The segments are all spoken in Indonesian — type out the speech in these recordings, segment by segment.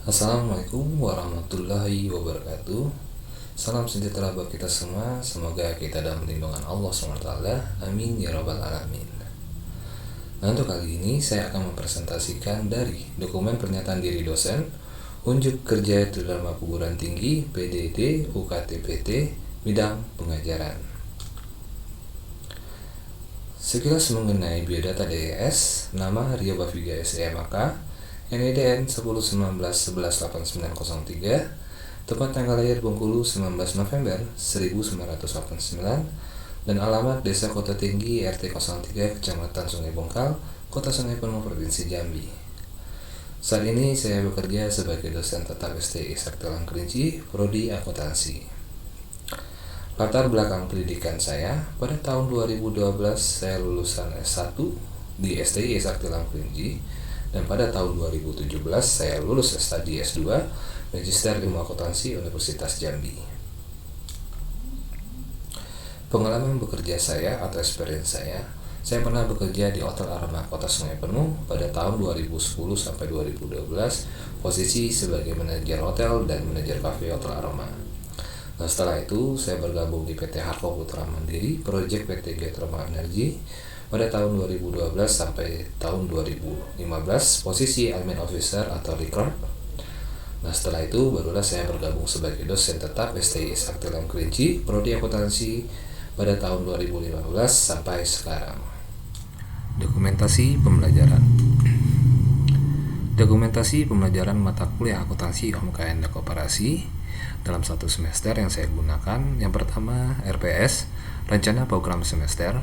Assalamualaikum warahmatullahi wabarakatuh. Salam sejahtera bagi kita semua. Semoga kita dalam lindungan Allah SWT. Amin ya rabbal alamin. Nah, untuk kali ini saya akan mempresentasikan dari dokumen pernyataan diri dosen unjuk kerja terutama perguruan tinggi PDD UKTPT bidang pengajaran. Sekilas mengenai biodata DES, nama Ria Bafiga SEMAK, NIDN 1019118903, tempat tanggal lahir Bengkulu 19 November 1989, dan alamat Desa Kota Tinggi RT 03 Kecamatan Sungai Bongkal, Kota Sungai Penuh, Provinsi Jambi. Saat ini saya bekerja sebagai dosen tetap STI Saktilang Kerinci, Prodi Akuntansi. Latar belakang pendidikan saya, pada tahun 2012 saya lulusan S1 di STI Saktilang Kerinci, dan pada tahun 2017 saya lulus studi S2 Magister Ilmu Akuntansi Universitas Jambi. Pengalaman bekerja saya atau experience saya pernah bekerja di Hotel Aroma Kota Sungai Penuh pada tahun 2010 sampai 2012, posisi sebagai manajer hotel dan manajer kafe Hotel Aroma. Nah, setelah itu saya bergabung di PT Harko Putra Mandiri, Project PT Geothermal Energy pada tahun 2012 sampai tahun 2015, posisi admin officer atau record. Nah, setelah itu barulah saya bergabung sebagai dosen tetap STI Saktilang Kerinci, Prodi Akuntansi pada tahun 2015 sampai sekarang. Dokumentasi pembelajaran. Dokumentasi pembelajaran mata kuliah akuntansi UMKM dan koperasi dalam satu semester yang saya gunakan, yang pertama RPS, rencana program semester,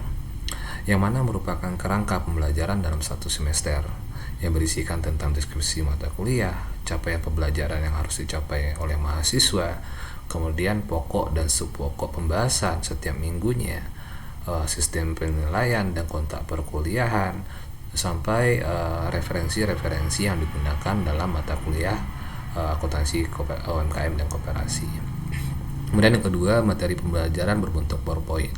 yang mana merupakan kerangka pembelajaran dalam satu semester yang berisikan tentang deskripsi mata kuliah, capaian pembelajaran yang harus dicapai oleh mahasiswa, kemudian pokok dan subpokok pembahasan setiap minggunya, sistem penilaian dan kontak perkuliahan, sampai referensi-referensi yang digunakan dalam mata kuliah akuntansi UMKM dan koperasi. Kemudian yang kedua, materi pembelajaran berbentuk PowerPoint,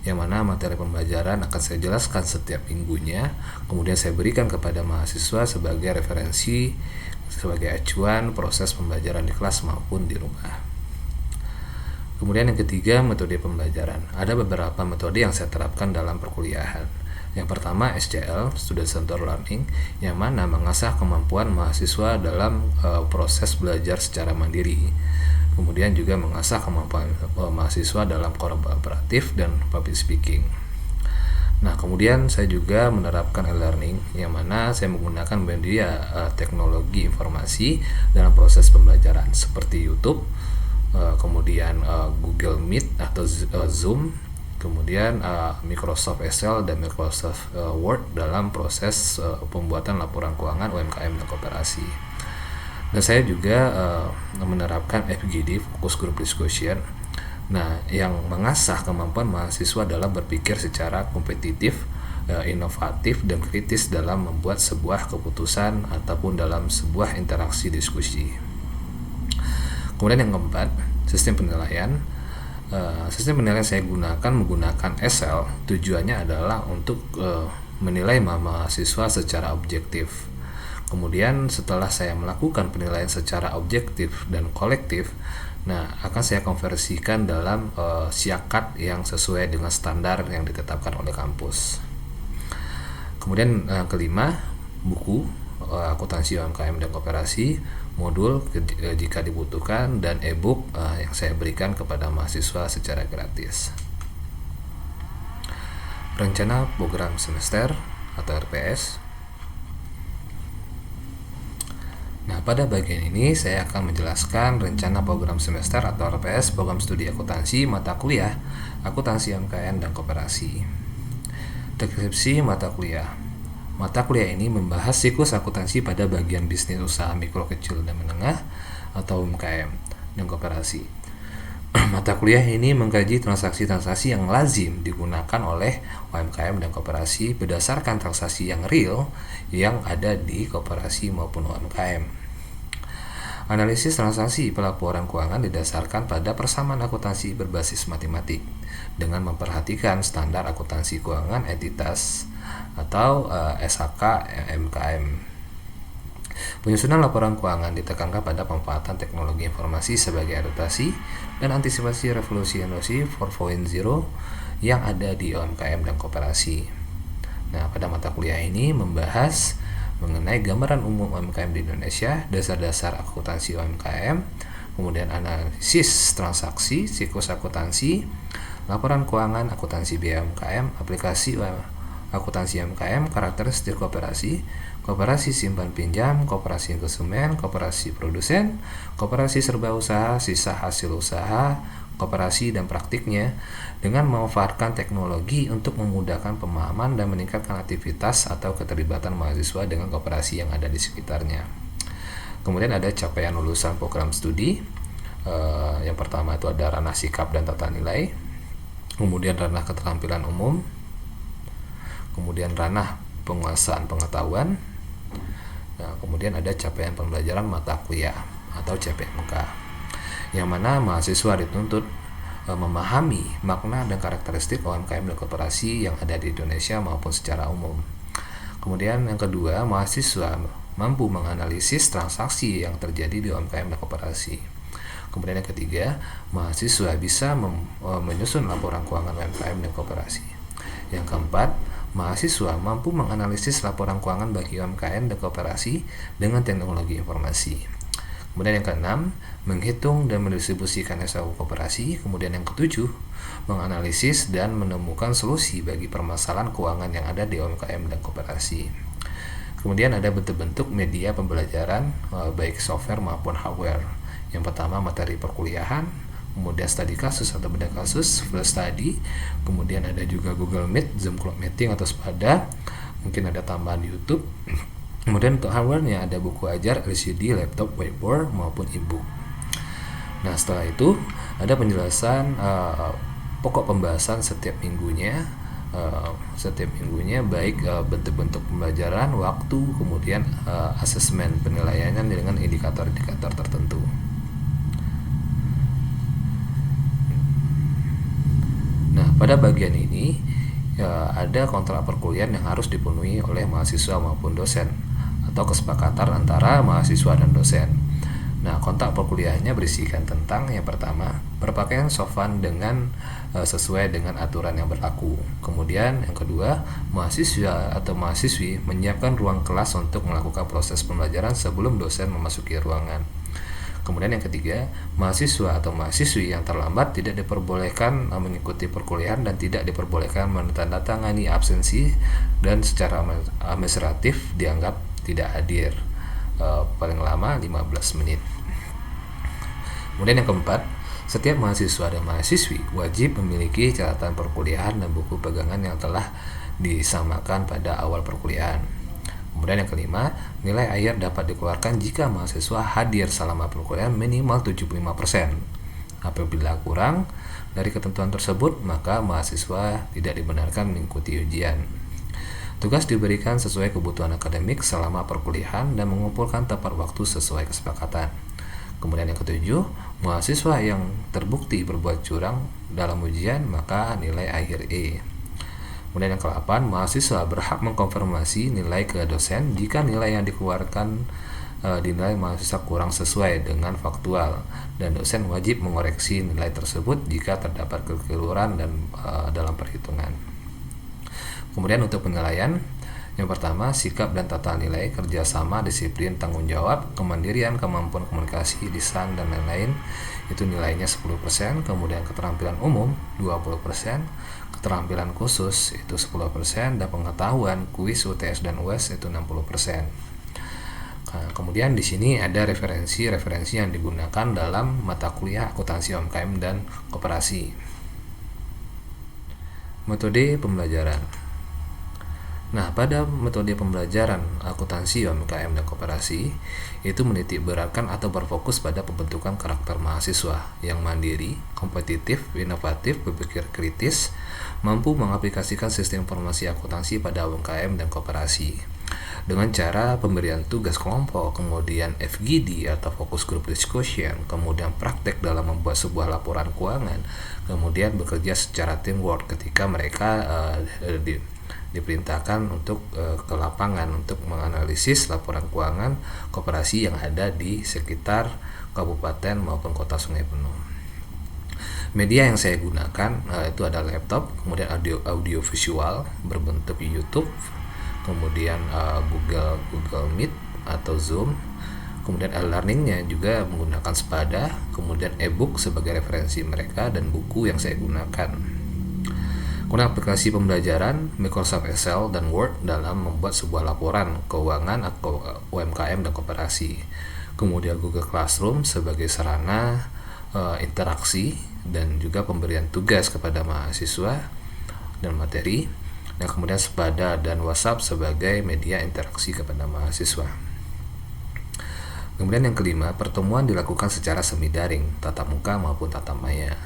yang mana materi pembelajaran akan saya jelaskan setiap minggunya, kemudian saya berikan kepada mahasiswa sebagai referensi, sebagai acuan proses pembelajaran di kelas maupun di rumah. Kemudian yang ketiga, metode pembelajaran. Ada beberapa metode yang saya terapkan dalam perkuliahan. Yang pertama SCL, Student Centered Learning, yang mana mengasah kemampuan mahasiswa dalam proses belajar secara mandiri. Kemudian juga mengasah kemampuan mahasiswa dalam kolaboratif dan public speaking. Nah, kemudian saya juga menerapkan e-learning, yang mana saya menggunakan media teknologi informasi dalam proses pembelajaran seperti YouTube, kemudian Google Meet atau Zoom, kemudian Microsoft Excel dan Microsoft Word dalam proses pembuatan laporan keuangan UMKM dan koperasi. Dan saya juga menerapkan FGD, Focus Group Discussion, yang mengasah kemampuan mahasiswa dalam berpikir secara kompetitif, inovatif, dan kritis dalam membuat sebuah keputusan ataupun dalam sebuah interaksi diskusi. Kemudian yang keempat, sistem penilaian. Sistem penilaian saya menggunakan Excel. Tujuannya adalah untuk menilai mahasiswa secara objektif. Kemudian setelah saya melakukan penilaian secara objektif dan kolektif, akan saya konversikan dalam siakat yang sesuai dengan standar yang ditetapkan oleh kampus. Kemudian kelima, buku akuntansi UMKM dan koperasi, modul jika dibutuhkan, dan e-book yang saya berikan kepada mahasiswa secara gratis. Rencana program semester atau RPS. Pada bagian ini saya akan menjelaskan rencana program semester atau RPS, program studi akuntansi mata kuliah akuntansi UMKM dan koperasi. Deskripsi mata kuliah. Mata kuliah ini membahas siklus akuntansi pada bagian bisnis usaha mikro, kecil, dan menengah atau UMKM dan koperasi. Mata kuliah ini mengkaji transaksi-transaksi yang lazim digunakan oleh UMKM dan koperasi berdasarkan transaksi yang real yang ada di koperasi maupun UMKM. Analisis transaksi pelaporan keuangan didasarkan pada persamaan akuntansi berbasis matematik dengan memperhatikan standar akuntansi keuangan entitas atau SHK MKM. Penyusunan laporan keuangan ditekankan pada pemanfaatan teknologi informasi sebagai adaptasi dan antisipasi revolusi industri 4.0 yang ada di UMKM dan koperasi. Nah, pada mata kuliah ini membahas mengenai gambaran umum UMKM di Indonesia, dasar-dasar akuntansi UMKM, kemudian analisis transaksi, siklus akuntansi, laporan keuangan akuntansi biaya UMKM, aplikasi akuntansi UMKM, karakteristik koperasi, koperasi simpan pinjam, koperasi konsumen, koperasi produsen, koperasi serba usaha, sisa hasil usaha, koperasi dan praktiknya, dengan memanfaatkan teknologi untuk memudahkan pemahaman dan meningkatkan aktivitas atau keterlibatan mahasiswa dengan koperasi yang ada di sekitarnya. Kemudian ada capaian lulusan program studi. Yang pertama itu ada ranah sikap dan tata nilai, kemudian ranah keterampilan umum, kemudian ranah penguasaan pengetahuan. Nah, kemudian ada capaian pembelajaran mata kuliah atau CPMK, yang mana mahasiswa dituntut memahami makna dan karakteristik UMKM dan koperasi yang ada di Indonesia maupun secara umum. Kemudian yang kedua, mahasiswa mampu menganalisis transaksi yang terjadi di UMKM dan koperasi. Kemudian yang ketiga, mahasiswa bisa menyusun laporan keuangan UMKM dan koperasi. Yang keempat, mahasiswa mampu menganalisis laporan keuangan bagi UMKM dan koperasi dengan teknologi informasi. Kemudian yang keenam, menghitung dan mendistribusikan SKU koperasi. Kemudian yang ketujuh, menganalisis dan menemukan solusi bagi permasalahan keuangan yang ada di UMKM dan koperasi. Kemudian ada bentuk-bentuk media pembelajaran baik software maupun hardware. Yang pertama, materi perkuliahan, kemudian studi kasus atau bedah kasus, flash study, kemudian ada juga Google Meet, Zoom Club Meeting atau Spada, mungkin ada tambahan di YouTube. Kemudian untuk hardware-nya ada buku ajar, LCD, laptop, whiteboard maupun e-book. Nah, setelah itu ada penjelasan pokok pembahasan setiap minggunya, baik bentuk-bentuk pembelajaran, waktu, kemudian asesmen penilaiannya dengan indikator-indikator tertentu. Nah, pada bagian ini ada kontrak perkuliahan yang harus dipenuhi oleh mahasiswa maupun dosen, atau kesepakatan antara mahasiswa dan dosen. Nah, kontrak perkuliahannya berisikan tentang yang pertama, berpakaian sopan dengan sesuai dengan aturan yang berlaku. Kemudian yang kedua, mahasiswa atau mahasiswi menyiapkan ruang kelas untuk melakukan proses pembelajaran sebelum dosen memasuki ruangan. Kemudian yang ketiga, mahasiswa atau mahasiswi yang terlambat tidak diperbolehkan mengikuti perkuliahan dan tidak diperbolehkan menandatangani absensi dan secara administratif dianggap tidak hadir paling lama 15 menit. Kemudian yang keempat, setiap mahasiswa dan mahasiswi wajib memiliki catatan perkuliahan dan buku pegangan yang telah disamakan pada awal perkuliahan. Kemudian yang kelima, nilai akhir dapat dikeluarkan jika mahasiswa hadir selama perkuliahan minimal 75%. Apabila kurang dari ketentuan tersebut, maka mahasiswa tidak dibenarkan mengikuti ujian. Tugas diberikan sesuai kebutuhan akademik selama perkuliahan dan mengumpulkan tepat waktu sesuai kesepakatan. Kemudian yang ketujuh, mahasiswa yang terbukti berbuat curang dalam ujian maka nilai akhir E. Kemudian yang ke-8, mahasiswa berhak mengkonfirmasi nilai ke dosen jika nilai yang dikeluarkan dinilai mahasiswa kurang sesuai dengan faktual, dan dosen wajib mengoreksi nilai tersebut jika terdapat kekeliruan dan dalam perhitungan. Kemudian untuk penilaian, yang pertama, sikap dan tata nilai, kerjasama, disiplin, tanggung jawab, kemandirian, kemampuan komunikasi, lisan, dan lain-lain, itu nilainya 10%. Kemudian keterampilan umum 20%, keterampilan khusus itu 10%, dan pengetahuan, kuis, UTS, dan UAS itu 60%. Nah, kemudian di sini ada referensi yang digunakan dalam mata kuliah akuntansi UMKM dan koperasi. Metode pembelajaran. Nah, pada metode pembelajaran akuntansi UMKM dan koperasi itu menitik beratkan atau berfokus pada pembentukan karakter mahasiswa yang mandiri, kompetitif, inovatif, berpikir kritis, mampu mengaplikasikan sistem informasi akuntansi pada UMKM dan koperasi dengan cara pemberian tugas kelompok, kemudian FGD atau Focus Group Discussion, kemudian praktek dalam membuat sebuah laporan keuangan, kemudian bekerja secara teamwork ketika mereka diperintahkan untuk ke lapangan untuk menganalisis laporan keuangan koperasi yang ada di sekitar kabupaten maupun kota Sungai Penuh. Media yang saya gunakan itu ada laptop, kemudian audio visual berbentuk YouTube, kemudian Google Meet atau Zoom, kemudian e-learningnya juga menggunakan Spada, kemudian e-book sebagai referensi mereka dan buku yang saya gunakan. Kemudian aplikasi pembelajaran Microsoft Excel dan Word dalam membuat sebuah laporan keuangan atau UMKM dan koperasi. Kemudian Google Classroom sebagai sarana interaksi dan juga pemberian tugas kepada mahasiswa dan materi. Dan kemudian Spada dan WhatsApp sebagai media interaksi kepada mahasiswa. Kemudian yang kelima, pertemuan dilakukan secara semi daring, tatap muka maupun tatap maya.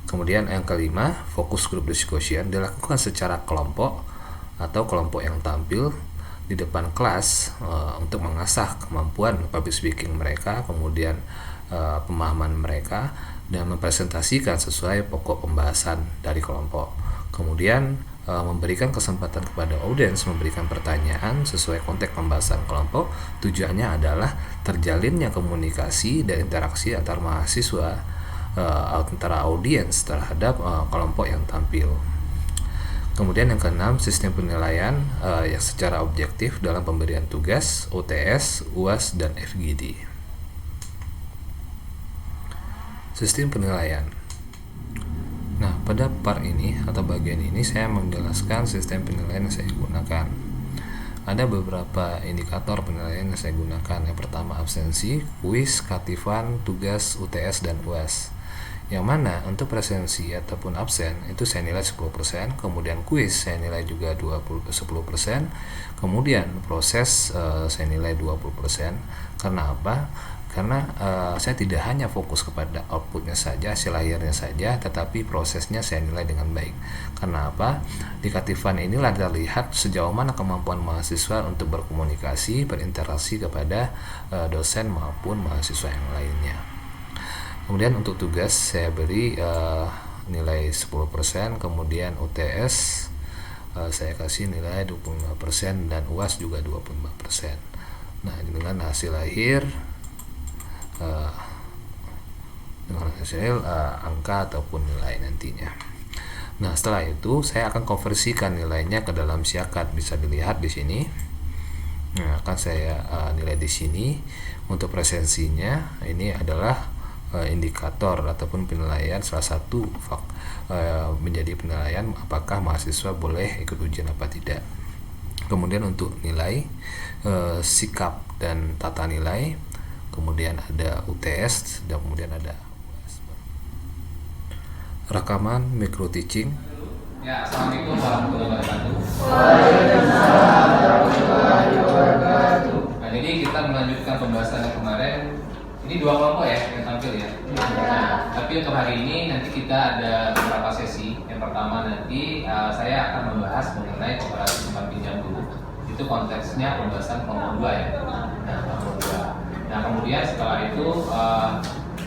Kemudian yang kelima, fokus group discussion dilakukan secara kelompok atau kelompok yang tampil di depan kelas untuk mengasah kemampuan public speaking mereka, kemudian pemahaman mereka, dan mempresentasikan sesuai pokok pembahasan dari kelompok. Kemudian memberikan kesempatan kepada audiens memberikan pertanyaan sesuai konteks pembahasan kelompok. Tujuannya adalah terjalinnya komunikasi dan interaksi antar mahasiswa, antara audiens terhadap kelompok yang tampil. Kemudian yang keenam, sistem penilaian yang secara objektif dalam pemberian tugas, UTS, UAS, dan FGD. Sistem penilaian. Nah, pada part ini atau bagian ini saya menjelaskan sistem penilaian yang saya gunakan. Ada beberapa indikator penilaian yang saya gunakan. Yang pertama absensi, kuis, kativan, tugas, UTS, dan UAS. Yang mana untuk presensi ataupun absen itu saya nilai 10%, kemudian kuis saya nilai juga 10%, kemudian proses saya nilai 20%. Karena apa? Karena saya tidak hanya fokus kepada outputnya saja, hasil akhirnya saja, tetapi prosesnya saya nilai dengan baik. Karena apa? Di kativan inilah terlihat sejauh mana kemampuan mahasiswa untuk berkomunikasi, berinteraksi kepada dosen maupun mahasiswa yang lainnya. Kemudian untuk tugas saya beri nilai 10%, kemudian UTS saya kasih nilai 25% dan UAS juga 25%. Nah, dengan hasil akhir angka ataupun nilai nantinya. Nah, setelah itu saya akan konversikan nilainya ke dalam Siakat, bisa dilihat di sini. Nah, akan saya nilai di sini. Untuk presensinya ini adalah indikator ataupun penilaian, salah satu menjadi penilaian apakah mahasiswa boleh ikut ujian apa tidak. Kemudian untuk nilai sikap dan tata nilai, kemudian ada UTS, dan kemudian ada rekaman micro teaching. Ya, assalamualaikum warahmatullahi wabarakatuh. Waalaikumsalam warahmatullahi wabarakatuh. Nah, jadi kita melanjutkan pembahasan yang kemarin. Ini dua kelompok ya yang tampil ya. Nah, tapi untuk hari ini nanti kita ada beberapa sesi. Yang pertama nanti saya akan membahas mengenai koperasi simpan pinjam dulu. Itu konteksnya pembahasan kelompok 2 ya. Nah, kelompok 2. Nah, kemudian setelah itu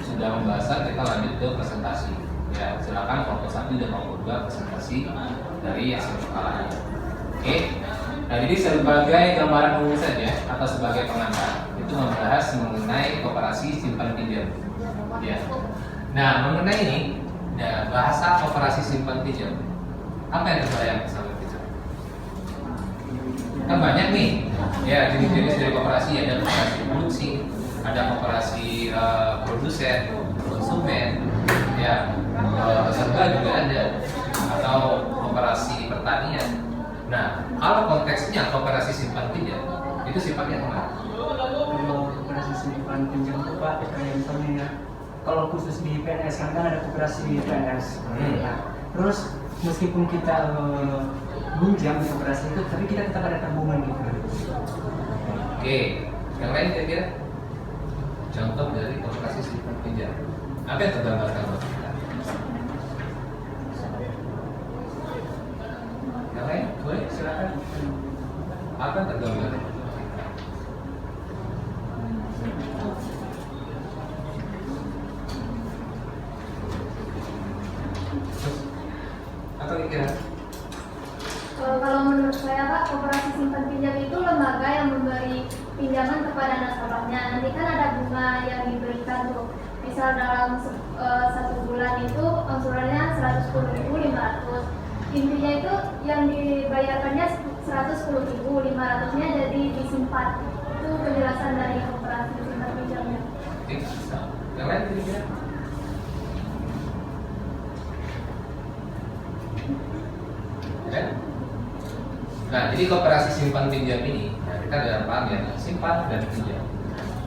sudah pembahasan, kita lanjut ke presentasi. Ya, silakan kelompok 1 dan kelompok 2 presentasi dari hasil skalanya. Oke. Nah, jadi sebagai gambaran umum saja atau sebagai pengantar itu membahas mengenai koperasi simpan pinjam. Ya. Nah, mengenai ini, bahasa koperasi simpan pinjam, apa yang terbayang sama kita? Kan banyak nih, ya jenis-jenis dari koperasi. Ada koperasi produksi, ada koperasi produsen, konsumen, ya, serta juga ada, atau koperasi pertanian. Nah, kalau konteksnya koperasi simpan pinjam, itu sifatnya kemana? Kalau koperasi simpan pinjam itu Pak, kayak misalnya ya, kalau khusus di PNS kan ada koperasi di PNS. Nah, terus meskipun kita minjam di koperasi itu, tapi kita tetap ada tabungan gitu. Oke, yang lain kira-kira contoh dari koperasi simpan pinjam, apa yang tergambarkan buat kita? Yang lain, boleh silakan. Apa yang tergambar? Kalau menurut saya Pak, koperasi simpan pinjam itu lembaga yang memberi pinjaman kepada nasabahnya. Nanti kan ada bunga yang diberikan tuh. Misal dalam satu bulan itu angsurannya 110.500. Intinya itu yang dibayarkannya 110.500-nya jadi disimpan. Itu penjelasan dari koperasi simpan pinjamnya. Yang lain kira-kira? Ya? Nah, jadi koperasi simpan pinjam ini, nah kita dalam paham ya, simpan dan pinjam.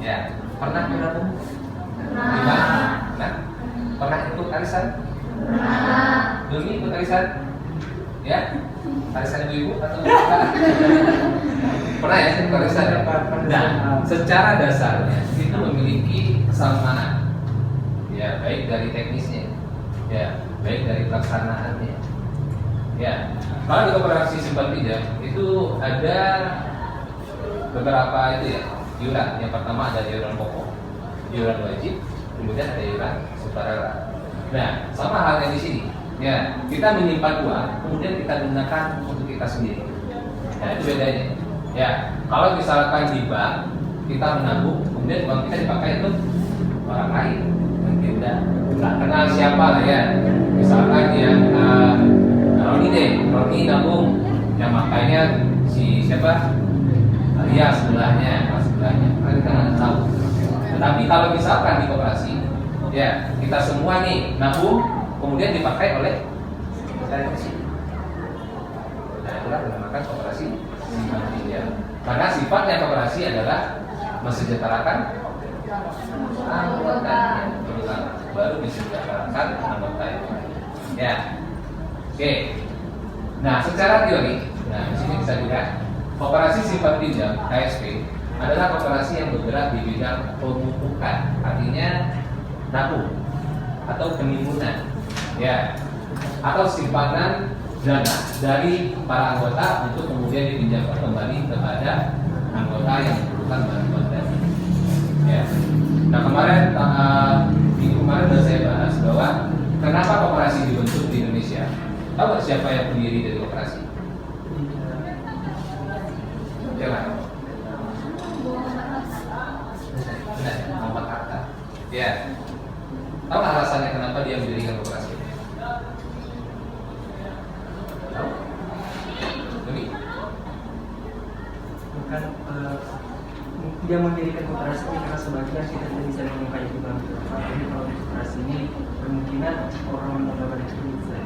Ya, pernah bergabung? Pernah? Pernah ikut arisan? Dulu ikut arisan? Ya? Arisan ibu-ibu atau pernah ya ikut arisan? Nah, secara dasarnya itu memiliki kesamaan. Ya, baik dari teknisnya, ya, baik dari pelaksanaannya. Ya, kalau di koperasi simpan pinjam itu ada beberapa itu ya iuran. Yang pertama ada iuran pokok, iuran wajib, kemudian ada iuran sukarela. Nah, sama halnya di sini. Ya, kita menyimpan uang, kemudian kita gunakan untuk kita sendiri. Nah, itu bedanya. Ya, kalau misalkan di bank kita menabung, kemudian uang kita dipakai untuk orang lain, mungkin nggak kenal siapa lah ya. Misalkan yang Roni nabung, yang makanya si siapa? Alias sebelahnya, kan kita nggak tahu. Tetapi kalau misalkan di koperasi, ya kita semua nih nabung, kemudian dipakai oleh dari sini. Nah, itulah dinamakan koperasi simpan pinjam. Karena sifatnya koperasi adalah mensejahterakan anggota, baru mensejahterakan anggota itu. Ya, oke. Nah, secara teori, nah di sini bisa dilihat koperasi simpan pinjam (KSP) adalah koperasi yang bergerak di bidang pemupukan, artinya nabung atau penimbunan, ya, atau simpanan dana dari para anggota untuk kemudian dipinjamkan kembali kepada anggota yang membutuhkan bantuan dana. Ya. Nah, minggu kemarin sudah saya bahas bahwa kenapa koperasi dibentuk di Indonesia. Tahu nggak siapa yang pendiri dari koperasi? Jangan. Benar, Muhammad Hatta. Ya. Tahu nggak alasannya kenapa dia mendirikan koperasi? Tahu? Demi? Bukan dia mendirikan koperasi ini karena sebagian kita tidak bisa menyukai di bank. Jadi kalau di koperasi ini kemungkinan orang menggunakan itu bisa.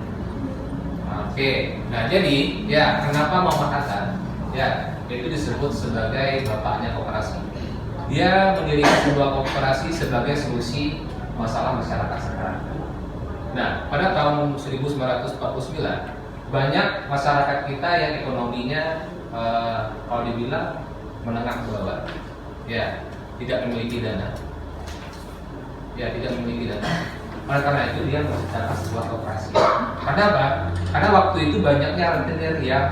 Oke, nah jadi ya kenapa Muhammad Hatta? Ya, itu disebut sebagai bapaknya koperasi. Dia mendirikan sebuah koperasi sebagai solusi masalah masyarakat sekarang. Nah, pada tahun 1949 banyak masyarakat kita yang ekonominya kalau dibilang menengah ke bawah, ya tidak memiliki dana, Oleh karena itu dia menciptakan sebuah koperasi. Karena apa? Karena waktu itu banyaknya rentenir yang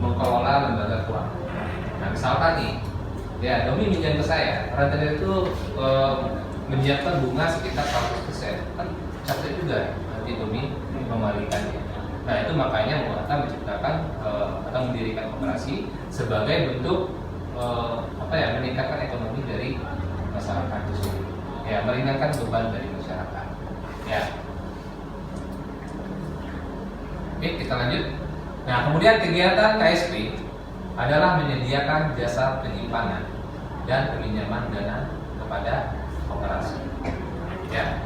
mengelola lembaga keuangan. Nah, misalkan nih, ya Domi minjam ke saya, rentenir itu menyiapkan bunga sekitar 100%, kan capek juga nanti Domi mengembalikannya. Nah, itu makanya Muhammad menciptakan atau mendirikan koperasi sebagai bentuk meningkatkan ekonomi dari masyarakat itu sendiri. Ya, meringankan beban dari masyarakat. Ya. Oke, kita lanjut. Nah, kemudian kegiatan KSP adalah menyediakan jasa penyimpanan dan peminjaman dana kepada koperasi. Ya.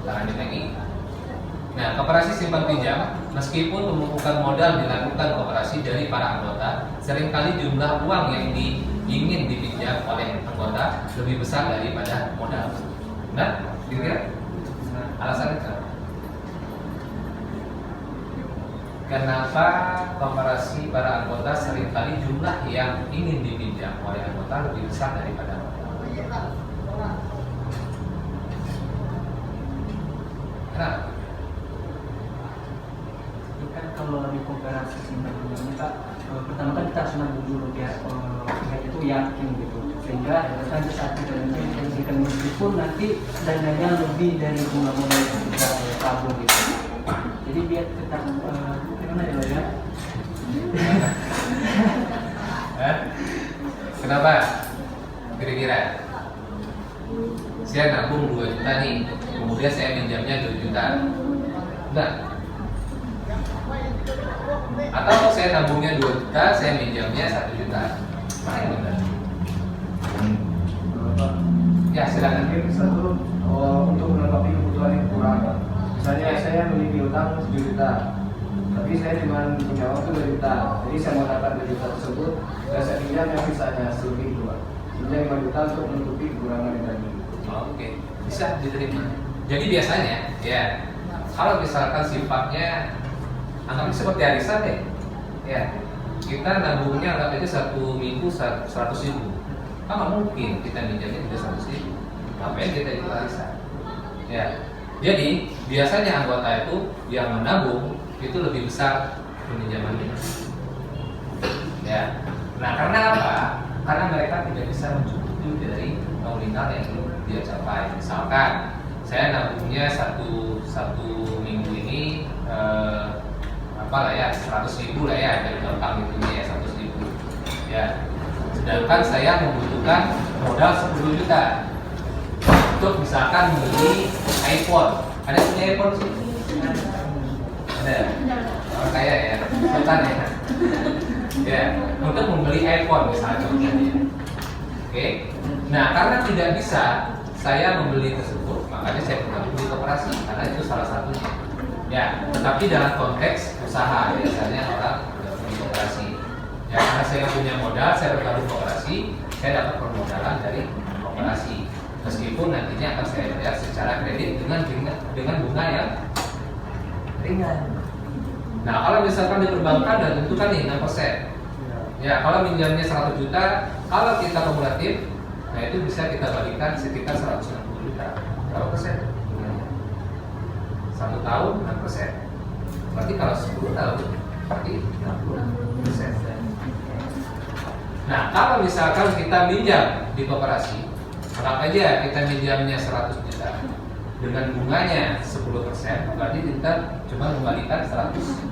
Kita lanjut lagi. Nah, koperasi simpan pinjam, meskipun pemupukan modal dilakukan koperasi dari para anggota, seringkali jumlah uang yang ingin dipinjam oleh anggota lebih besar daripada modal. Benar? Kira-kira? Alasannya kenapa? Kenapa koperasi para anggota seringkali jumlah yang ingin dipinjam oleh anggota lebih besar daripada modal? Kenapa? Kalau di koperasi simpan pinjam kita pertama kan kita harus nabung dulu biar itu yakin gitu, sehingga nanti saat kita menjadikan meskipun nanti dananya lebih dari bunga modal yang kita tabung gitu, jadi biar tetap gimana ya, Kenapa? Kira-kira saya nabung 2 juta nih, kemudian saya minjamnya 2 juta. Enggak. Atau saya nabungnya 2 juta, saya minjamnya 1 juta. Mana yang benar? Ya, silakan. Mungkin satu untuk melengkapi kebutuhan yang kurang. Misalnya saya memiliki utang 10 juta, tapi saya cuma punya waktu 2 juta. Jadi saya mau dapat 2 juta tersebut, dan saya pinjam yang sisanya selebih itu, Pak. Pinjam 5 juta untuk menutupi kekurangan yang tadi. Oke, bisa diterima. Jadi biasanya, ya, kalau misalkan sifatnya anggap seperti arisan deh, ya, kita nabungnya anggap aja 1 minggu 100 ribu. Kan nggak mungkin kita minjamnya juga 100 ribu. Ngapain kita itu arisan? Ya, jadi biasanya anggota itu yang menabung itu lebih besar peminjamannya. Ya, nah karena apa? Karena mereka tidak bisa mencukupi dari nominal yang dia capai. Misalkan saya nabungnya satu minggu ini apa lah ya 100 ribu lah ya, dari gampang itu ya 100 ribu ya, sedangkan saya membutuhkan modal 10 juta untuk misalkan membeli iPhone. Ada yang punya iPhone sih? Ada? Orang kaya ya? Sultan ya? Ya, untuk membeli iPhone misalnya. Oke. Nah, karena tidak bisa saya membeli tersebut, makanya saya bergabung di koperasi karena itu salah satunya. Ya, tetapi dalam konteks usaha biasanya orang bergabung di koperasi. Ya, karena saya punya modal, saya bergabung di koperasi, saya dapat permodalan dari koperasi. Meskipun nantinya akan saya bayar secara kredit dengan bunga yang ringan. Nah, kalau misalkan di perbankan dan tentu kan nih 6%. Ya, kalau minjamnya 100 juta, kalau kita kumulatif, nah itu bisa kita balikan sekitar 160 juta. Berapa persen? 1 tahun 6%. Berarti kalau 10 tahun, berarti 60%. Nah, kalau misalkan kita minjam di koperasi, anggap aja kita minjamnya 100 juta dengan bunganya 10%, berarti kita cuma mengembalikan 110.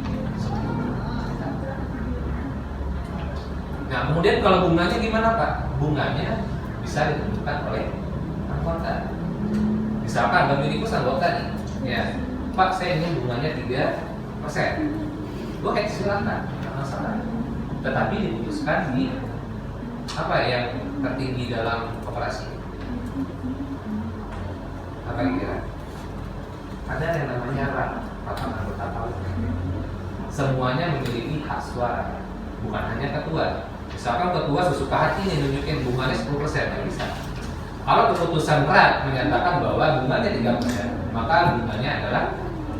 Nah, kemudian kalau bunganya gimana Pak? Bunganya bisa ditentukan oleh anggota. Misalkan Bapak anggota nih, ya Pak saya ingin bunganya 3%. Boleh silakan, nggak masalah. Tetapi diputuskan di apa yang tertinggi dalam koperasi. Apa kira? Ada yang namanya rapat anggota tahun. Semuanya memiliki hak suara, bukan hanya ketua. Misalkan ketua sesuka hati nih nunjukin bunganya 10%, nggak bisa. Kalau keputusan RAT menyatakan bahwa bunganya 3%, maka bunganya adalah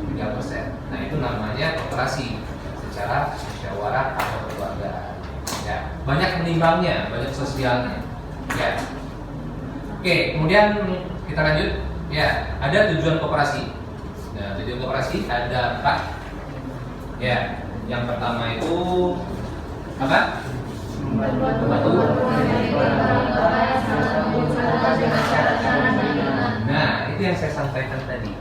3%. Nah itu namanya koperasi secara musyawarah atau keluarga. Ya, banyak menimbangnya, banyak sosialnya. Ya. Oke, kemudian kita lanjut. Ya, ada tujuan koperasi. Nah, tujuan koperasi ada 4. Ya, yang pertama itu apa? Nah, itu yang saya sampaikan tadi.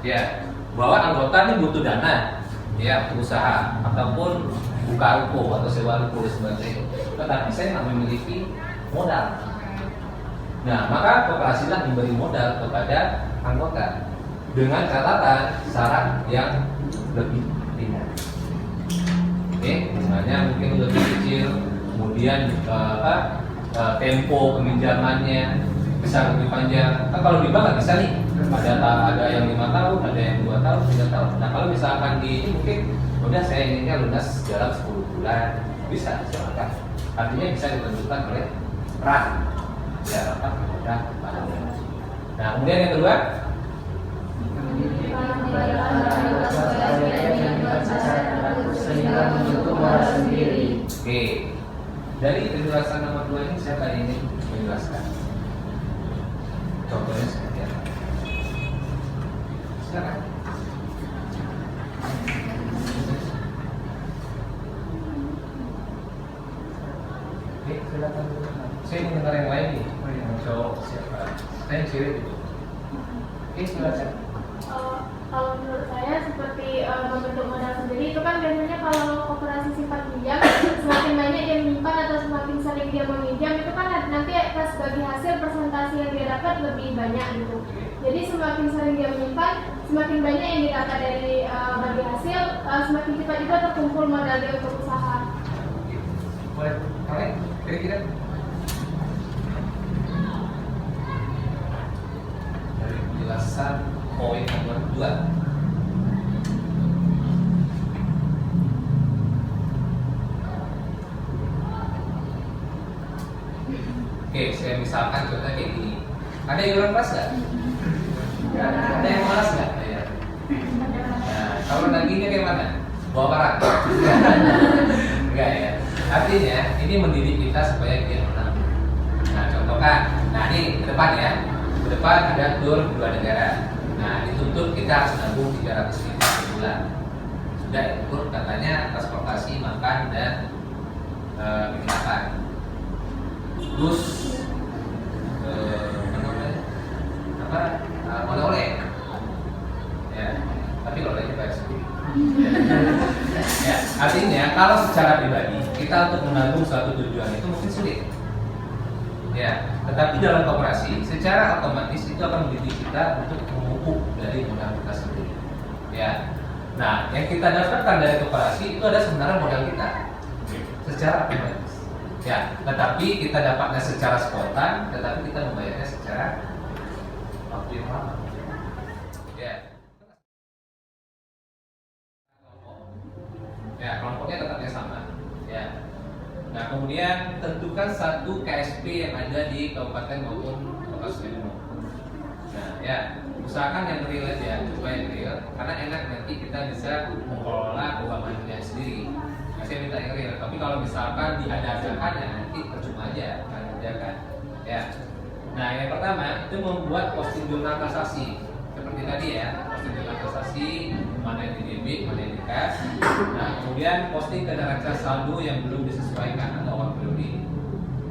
Ya, bahwa anggota ini butuh dana, ya, usaha ataupun buka ruko atau sewa ruko dan sebagainya. Tetapi saya nggak memiliki modal. Nah, maka kooperasilah memberi modal kepada anggota dengan catatan syarat yang lebih ringan. Oke, bunganya mungkin lebih kecil, kemudian tempo peminjamannya bisa lebih panjang. Nah, kalau di bank nggak bisa nih, ada yang 5 tahun, ada yang 2 tahun, 3 tahun. Nah, kalau misalkan di ini mungkin udah saya inginnya lunas dalam 10 bulan, bisa silakan. Artinya bisa ditentukan oleh RAT. Ya, rapat anggota badan. Nah, kemudian yang kedua, sehingga membentuk moral sendiri. oke. Dari penjelasan nomor 2 ini siapa yang ingin menjelaskan? Contohnya seperti apa? Silakan. Oke, silakan. Saya ingin dengar yang lain nih. Yang cowok siapa? Saya yang cewek itu. Oke, silakan. Kalau menurut saya seperti membentuk modal sendiri itu kan biasanya kalau koperasi sifat pinjam semakin banyak dia menyimpan atau semakin sering dia meminjam itu kan dapat lebih banyak gitu. Jadi semakin sering dia menyimpan, semakin banyak yang didapat dari bagi hasil, semakin cepat juga terkumpul modal dia untuk usaha. Boleh, boleh, kira-kira dari penjelasan poin nomor 2. Oke, saya misalkan contohnya kayak gini. Ada iuran kelas nggak? Ada yang malas nggak? Ya. Nah, kalau naginya kayak mana? Bawa barang? Enggak ya. Artinya ini mendidik kita supaya dia menang. Nah, contohkan. Nah, ini ke depan ya. Ke depan ada tur 2 negara. Nah, dituntut kita harus nabung 300 ribu per bulan. Sudah itu katanya transportasi, makan dan penginapan. Terus oleh-oleh ya, tapi olehnya bayar sendiri. Ya, artinya kalau secara pribadi kita untuk menabung suatu tujuan itu mungkin sulit ya, tetapi dalam koperasi secara otomatis itu akan mendidik kita untuk memupuk dari modal kita sendiri ya. Nah, yang kita dapatkan dari koperasi itu ada sebenarnya modal kita secara otomatis ya, tetapi kita dapatnya secara spontan, tetapi kita membayarnya secara waktu yang lama ya. Ya, kelompoknya tetapnya sama ya. Nah, kemudian tentukan satu KSP yang ada di kabupaten maupun kota Sukabumi. Nah ya, usahakan yang real aja, coba yang real, karena enak nanti kita bisa mengelola keuangannya sendiri. Nah, saya minta yang real, tapi kalau misalkan diadakan ya nanti percuma aja, kan kerjakan ya. Nah, yang pertama itu membuat posting jurnal transaksi seperti tadi ya, posting jurnal transaksi, mana yang di debit, mana yang di cash. Nah, kemudian posting ke neraca saldo yang belum disesuaikan atau awal periode.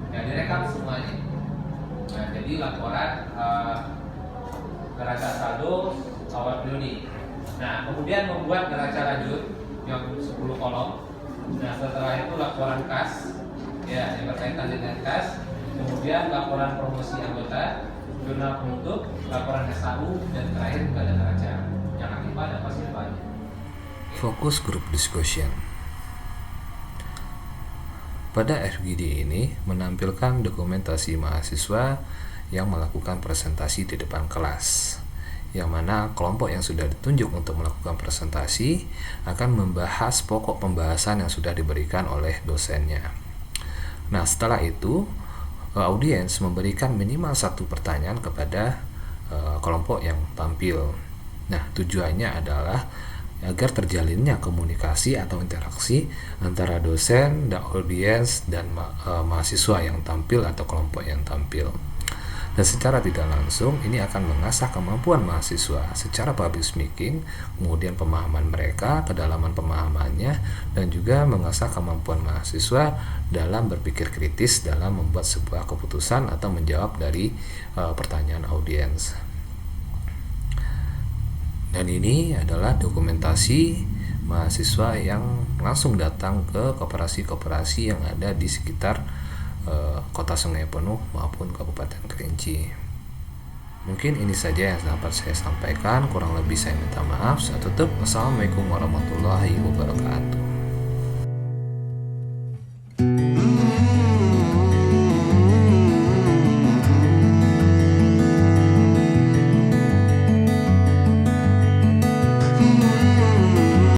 Nah, direkam semuanya. Nah, jadi laporan neraca saldo awal periode. Nah, kemudian membuat neraca lanjut yang 10 kolom. Nah, setelah itu laporan kas ya yang berkaitan dengan kas. Kemudian laporan promosi anggota, jurnal penutup, laporan SAU, dan terakhir pada neraca. Jangan lupa ada pasifannya. Fokus group discussion. Pada FGD ini menampilkan dokumentasi mahasiswa yang melakukan presentasi di depan kelas, yang mana kelompok yang sudah ditunjuk untuk melakukan presentasi akan membahas pokok pembahasan yang sudah diberikan oleh dosennya. Nah, setelah itu audiens memberikan minimal 1 pertanyaan kepada kelompok yang tampil. Nah, tujuannya adalah agar terjalinnya komunikasi atau interaksi antara dosen dan audiens dan mahasiswa yang tampil atau kelompok yang tampil. Dan secara tidak langsung ini akan mengasah kemampuan mahasiswa secara public speaking, kemudian pemahaman mereka, kedalaman pemahamannya, dan juga mengasah kemampuan mahasiswa dalam berpikir kritis dalam membuat sebuah keputusan atau menjawab dari pertanyaan audiens. Dan ini adalah dokumentasi mahasiswa yang langsung datang ke koperasi-koperasi yang ada di sekitar Kota Sungai Penuh maupun Kabupaten Kerinci. Mungkin ini saja yang dapat saya sampaikan, kurang lebih saya minta maaf. Saya tutup. Wassalamualaikum warahmatullahi wabarakatuh.